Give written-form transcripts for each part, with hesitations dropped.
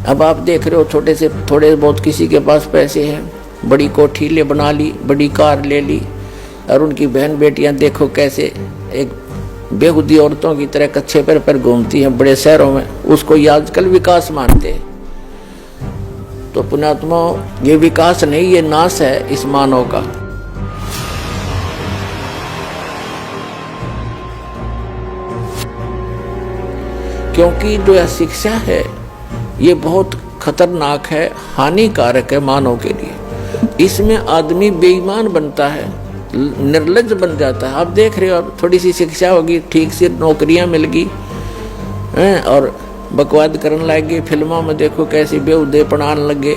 अब आप देख रहे हो छोटे से थोड़े बहुत किसी के पास पैसे हैं, बड़ी कोठी ले बना ली, बड़ी कार ले ली, और उनकी बहन बेटियां देखो कैसे एक बेहुदी औरतों की तरह कच्चे पैर पर घूमती हैं बड़े शहरों में। उसको ये आजकल विकास मानते हैं। तो पुण्यात्मा, ये विकास नहीं, ये नाश है इस मानव का। क्योंकि जो यह शिक्षा है ये बहुत खतरनाक है, हानिकारक है मानव के लिए। इसमें आदमी बेईमान बनता है, निर्लज्ज बन जाता है। आप देख रहे हो, अब थोड़ी सी शिक्षा होगी, ठीक से नौकरियां मिल गई और बकवाद करने लगे। फिल्मों में देखो कैसे बेहुदे पढ़ाने लगे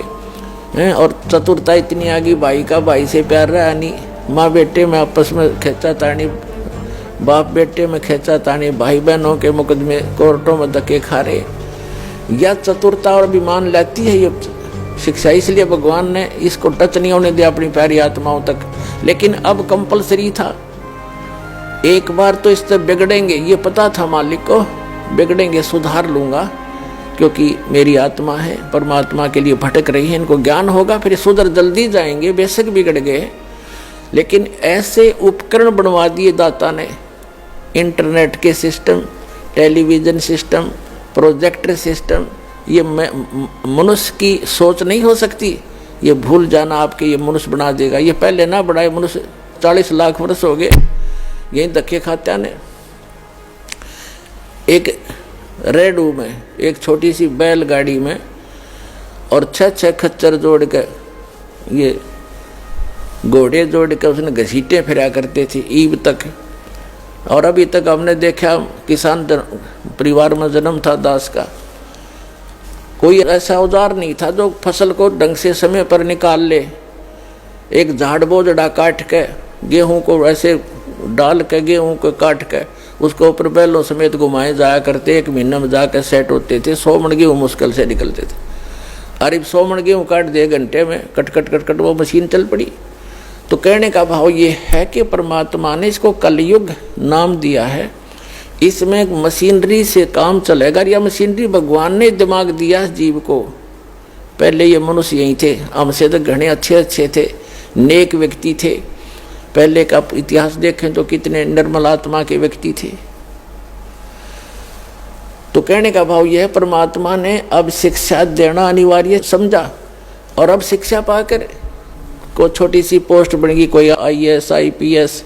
हैं, और चतुरता इतनी आ गई, भाई का भाई से प्यार रहा नहीं, माँ बेटे में आपस में खेचा तानी, बाप बेटे में खेचा तानी, भाई बहनों के मुकदमे कोर्टों में धक्के खा रहे। यह चतुरता और अभिमान लाती है ये शिक्षा। इसलिए भगवान ने इसको टच नहीं होने दिया अपनी प्यारी आत्माओं तक। लेकिन अब कंपलसरी था, एक बार तो इससे बिगड़ेंगे, ये पता था मालिक को, बिगड़ेंगे, सुधार लूंगा क्योंकि मेरी आत्मा है, परमात्मा के लिए भटक रही है, इनको ज्ञान होगा, फिर सुधर जल्दी जाएंगे। बेशक बिगड़ गए, लेकिन ऐसे उपकरण बनवा दिए दाता ने, इंटरनेट के system, television system, projector system. ये मनुष्य की सोच नहीं हो सकती। ये भूल जाना आपके, ये मनुष्य बना देगा। ये पहले ना बढ़ाए, मनुष्य 40 लाख वर्ष हो गए यही धक्के खाते आने। एक रेडू में, एक छोटी सी बैलगाड़ी में, और 6 खच्चर जोड़ के, ये घोड़े जोड़ के उसने घसीटे फिरा करते थे ईब तक। और अभी तक हमने देखा, किसान परिवार में जन्म था दास का, कोई ऐसा औजार नहीं था जो फसल को ढंग से समय पर निकाल ले। एक झाड़ बोझड़ा काट के, गेहूं को ऐसे डाल के, गेहूं को काट के उसको ऊपर बैलों समेत घुमाए जाया करते। 1 महीने में जाकर सेट होते थे। 100 मन गेहूं मुश्किल से निकलते थे। अरे 100 मन गेहूं काट दिए घंटे में, कट कट कट कट वो मशीन चल पड़ी। तो कहने का भाव ये है कि परमात्मा ने इसको कलयुग नाम दिया है। इसमें मशीनरी से काम चलेगा। या मशीनरी भगवान ने दिमाग दिया जीव को। पहले ये मनुष्य यही थे, हमसे तो घने अच्छे थे, नेक व्यक्ति थे। पहले का इतिहास देखें तो कितने निर्मल आत्मा के व्यक्ति थे। तो कहने का भाव यह है, परमात्मा ने अब शिक्षा देना अनिवार्य समझा, और अब शिक्षा पाकर को छोटी सी पोस्ट बन गई, कोई IAS IPS,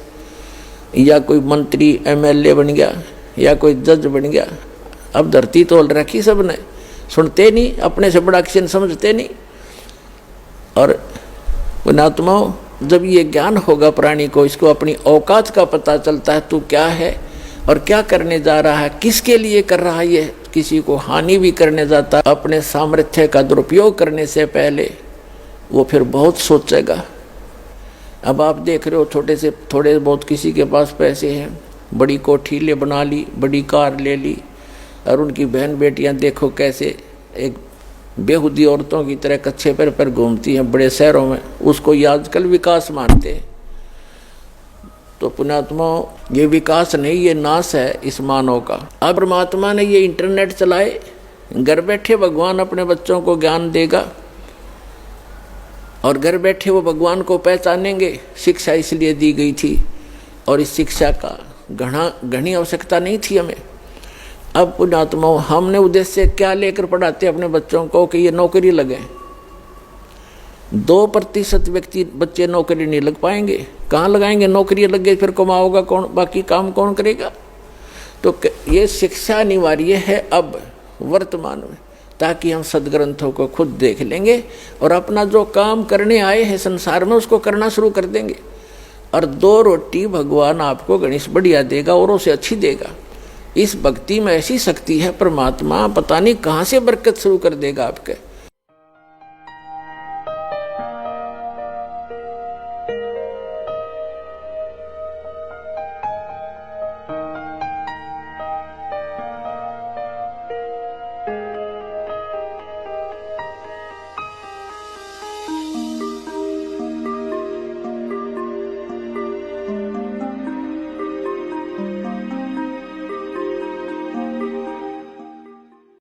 या कोई मंत्री MLA बन गया, या कोई जज बन गया। अब धरती तोल रखी सबने, सुनते नहीं, अपने से बड़ा किसी समझते नहीं। और पुण्यात्माओं, जब ये ज्ञान होगा प्राणी को, इसको अपनी औकात का पता चलता है, तू क्या है और क्या करने जा रहा है, किसके लिए कर रहा है। ये किसी को हानि भी करने जाता है, अपने सामर्थ्य का दुरुपयोग करने से पहले वो फिर बहुत सोचेगा। अब आप देख रहे हो, छोटे से थोड़े बहुत किसी के पास पैसे हैं, बड़ी कोठी ले बना ली, बड़ी कार ले ली, और उनकी बहन बेटियां देखो कैसे एक बेहुदी औरतों की तरह कच्चे पैर पर घूमती हैं बड़े शहरों में। उसको ये आजकल विकास मानते हैं। तो पुण्यात्मा, ये विकास नहीं, ये नाश है इस मानव का। अब परमात्मा ने ये इंटरनेट चलाए, घर बैठे भगवान अपने बच्चों को ज्ञान देगा, और घर बैठे वो भगवान को पहचानेंगे। शिक्षा इसलिए दी गई थी, और इस शिक्षा का घनी आवश्यकता नहीं थी हमें। अब पुण्यात्मा, हमने उद्देश्य क्या लेकर पढ़ाते अपने बच्चों को कि ये नौकरी लगे। 2% व्यक्ति बच्चे नौकरी नहीं लग पाएंगे। कहाँ लगाएंगे? नौकरी लग गई फिर कमाओगा कौन, बाकी काम कौन करेगा? तो ये शिक्षा अनिवार्य है अब वर्तमान में, ताकि हम सदग्रंथों को खुद देख लेंगे और अपना जो काम करने आए हैं संसार में उसको करना शुरू कर देंगे। और 2 रोटी भगवान आपको गणेश बढ़िया देगा, औरों से अच्छी देगा। इस भक्ति में ऐसी शक्ति है, परमात्मा पता नहीं कहाँ से बरकत शुरू कर देगा आपके।